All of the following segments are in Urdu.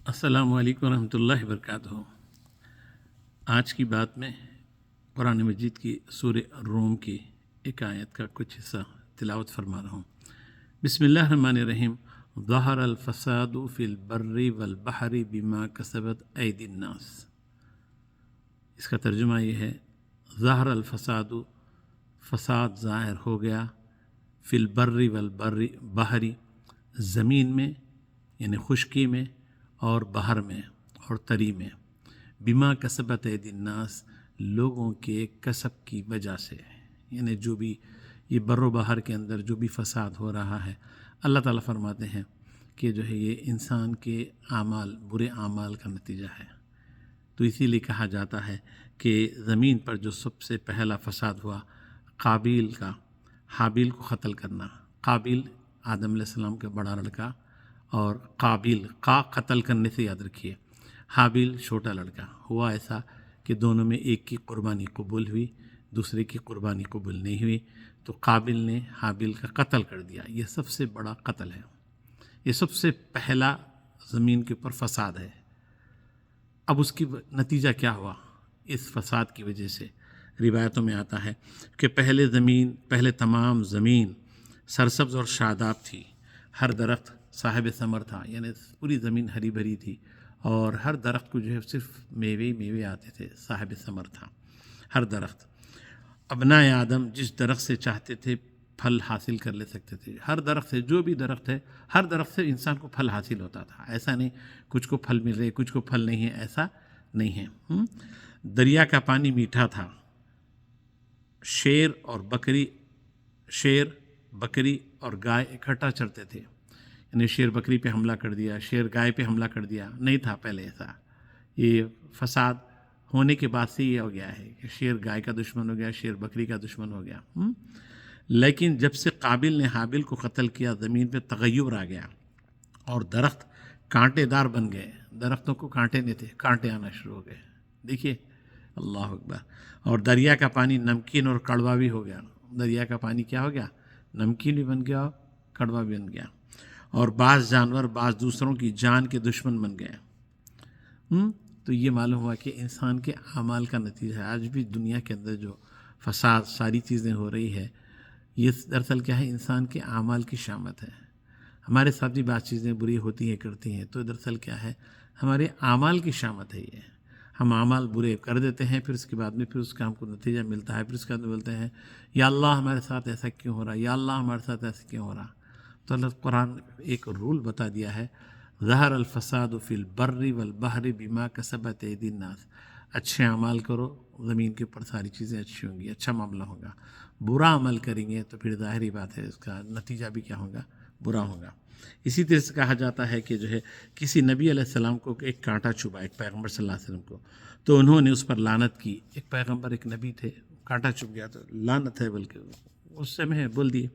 السلام علیکم ورحمۃ اللہ وبرکاتہ۔ آج کی بات میں قرآن مجید کی سورہ روم کی ایک آیت کا کچھ حصہ تلاوت فرما رہا ہوں۔ بسم اللہ الرحمن الرحیم۔ ظہر الفساد فی البر والبحر بما کسبت ایدی الناس۔ اس کا ترجمہ یہ ہے، ظہر الفساد، فساد ظاہر ہو گیا، فی البر والبحر، زمین میں یعنی خشکی میں اور بحر میں اور تری میں، بما کسبت ایدی الناس، لوگوں کے کسب کی وجہ سے، یعنی جو بھی یہ بر و بحر کے اندر جو بھی فساد ہو رہا ہے، اللہ تعالیٰ فرماتے ہیں کہ جو ہے یہ انسان کے اعمال، برے اعمال کا نتیجہ ہے۔ تو اسی لیے کہا جاتا ہے کہ زمین پر جو سب سے پہلا فساد ہوا، قابیل کا حابیل کو قتل کرنا۔ قابیل آدم علیہ السلام کا بڑا لڑکا، اور قابیل قتل کرنے سے یاد رکھیے، حابیل چھوٹا لڑکا۔ ہوا ایسا کہ دونوں میں ایک کی قربانی قبول ہوئی، دوسرے کی قربانی قبول نہیں ہوئی، تو قابیل نے حابیل کا قتل کر دیا۔ یہ سب سے بڑا قتل ہے، یہ سب سے پہلا زمین کے اوپر فساد ہے۔ اب اس کی نتیجہ کیا ہوا؟ اس فساد کی وجہ سے روایتوں میں آتا ہے کہ پہلے تمام زمین سرسبز اور شاداب تھی، ہر درخت صاحب ثمر تھا، یعنی پوری زمین ہری بھری تھی، اور ہر درخت کو جو ہے صرف میوے آتے تھے، صاحب ثمر تھا ہر درخت۔ ابنائے آدم جس درخت سے چاہتے تھے پھل حاصل کر لے سکتے تھے، ہر درخت سے، جو بھی درخت ہے ہر درخت سے انسان کو پھل حاصل ہوتا تھا۔ ایسا نہیں کچھ کو پھل مل رہے کچھ کو پھل نہیں ہے، ایسا نہیں ہے۔ دریا کا پانی میٹھا تھا، شیر بکری اور گائے اکٹھا چرتے تھے، یعنی شیر بکری پہ حملہ کر دیا، شیر گائے پہ حملہ کر دیا، نہیں تھا پہلے ایسا۔ یہ فساد ہونے کے بعد سے یہ ہو گیا ہے کہ شیر گائے کا دشمن ہو گیا، شیر بکری کا دشمن ہو گیا۔ لیکن جب سے قابیل نے حابیل کو قتل کیا، زمین پہ تغیر آ گیا اور درخت کانٹے دار بن گئے۔ درختوں کو کانٹے نہیں تھے، کانٹے آنا شروع ہو گئے۔ دیکھیے، اللہ اکبر۔ اور دریا کا پانی نمکین اور کڑوا بھی ہو گیا۔ دریا کا پانی کیا ہو گیا؟ نمکین بھی بن گیا، کڑوا بھی بن گیا۔ اور بعض جانور بعض دوسروں کی جان کے دشمن بن گئے۔ تو یہ معلوم ہوا کہ انسان کے اعمال کا نتیجہ ہے۔ آج بھی دنیا کے اندر جو فساد ساری چیزیں ہو رہی ہے، یہ دراصل کیا ہے؟ انسان کے اعمال کی شامت ہے۔ ہمارے ساتھ بھی بعض چیزیں بری ہوتی ہیں، کرتی ہیں، تو دراصل کیا ہے؟ ہمارے اعمال کی شامت ہے یہ۔ ہم اعمال برے کر دیتے ہیں، پھر اس کے بعد میں پھر اس کا ہم کو نتیجہ ملتا ہے، پھر اس کے بعد بولتے ہیں یا اللہ ہمارے ساتھ ایسا کیوں ہو رہا، یا اللہ ہمارے ساتھ ایسا کیوں ہو رہا۔ تو اللہ قرآن ایک رول بتا دیا ہے، ظہر الفساد فی البر والبحر بما کسبت ایدی الناس۔ اچھے اعمال کرو، زمین کے اوپر ساری چیزیں اچھی ہوں گی، اچھا معاملہ ہوگا۔ برا عمل کریں گے تو پھر ظاہری بات ہے اس کا نتیجہ بھی کیا ہوگا؟ برا ہوگا۔ اسی طرح سے کہا جاتا ہے کہ جو ہے کسی نبی علیہ السلام کو ایک کانٹا چبھا، ایک پیغمبر صلی اللہ علیہ وسلم کو، تو انہوں نے اس پر لعنت کی۔ ایک پیغمبر، ایک نبی تھے، کانٹا چبھ گیا تو لعنت ہے، بلکہ اس سے میں بول دیے۔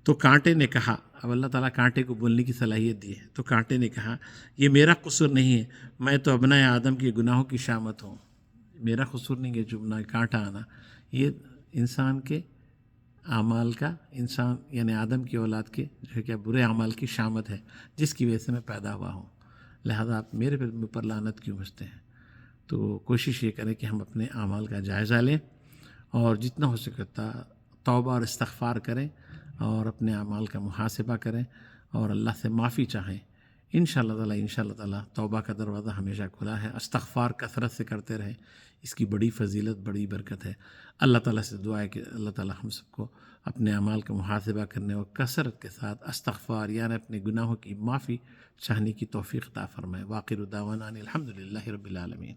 تو کانٹے نے کہا، اب اللہ تعالیٰ کانٹے کو بولنے کی صلاحیت دی ہے، تو کانٹے نے کہا یہ میرا قصور نہیں ہے، میں تو ابنائے آدم کے گناہوں کی شامت ہوں، میرا قصور نہیں ہے چبھنا، کانٹا آنا، یہ انسان کے اعمال کا، انسان یعنی آدم کی اولاد کے جو ہے کیا برے اعمال کی شامت ہے، جس کی وجہ سے میں پیدا ہوا ہوں، لہذا آپ میرے اوپر لعنت کیوں بھیجتے ہیں؟ تو کوشش یہ کریں کہ ہم اپنے اعمال کا جائزہ لیں، اور جتنا ہو سکتا توبہ اور استغفار کریں، اور اپنے اعمال کا محاسبہ کریں، اور اللہ سے معافی چاہیں۔ انشاءاللہ تعالیٰ توبہ کا دروازہ ہمیشہ کھلا ہے۔ استغفار کثرت سے کرتے رہیں، اس کی بڑی فضیلت، بڑی برکت ہے۔ اللہ تعالیٰ سے دعا ہے کہ اللہ تعالیٰ ہم سب کو اپنے اعمال کا محاسبہ کرنے اور کثرت کے ساتھ استغفار یعنی اپنے گناہوں کی معافی چاہنے کی توفیق عطا فرمائے۔ واخر دعوانا ان الحمد للہ رب العالمین۔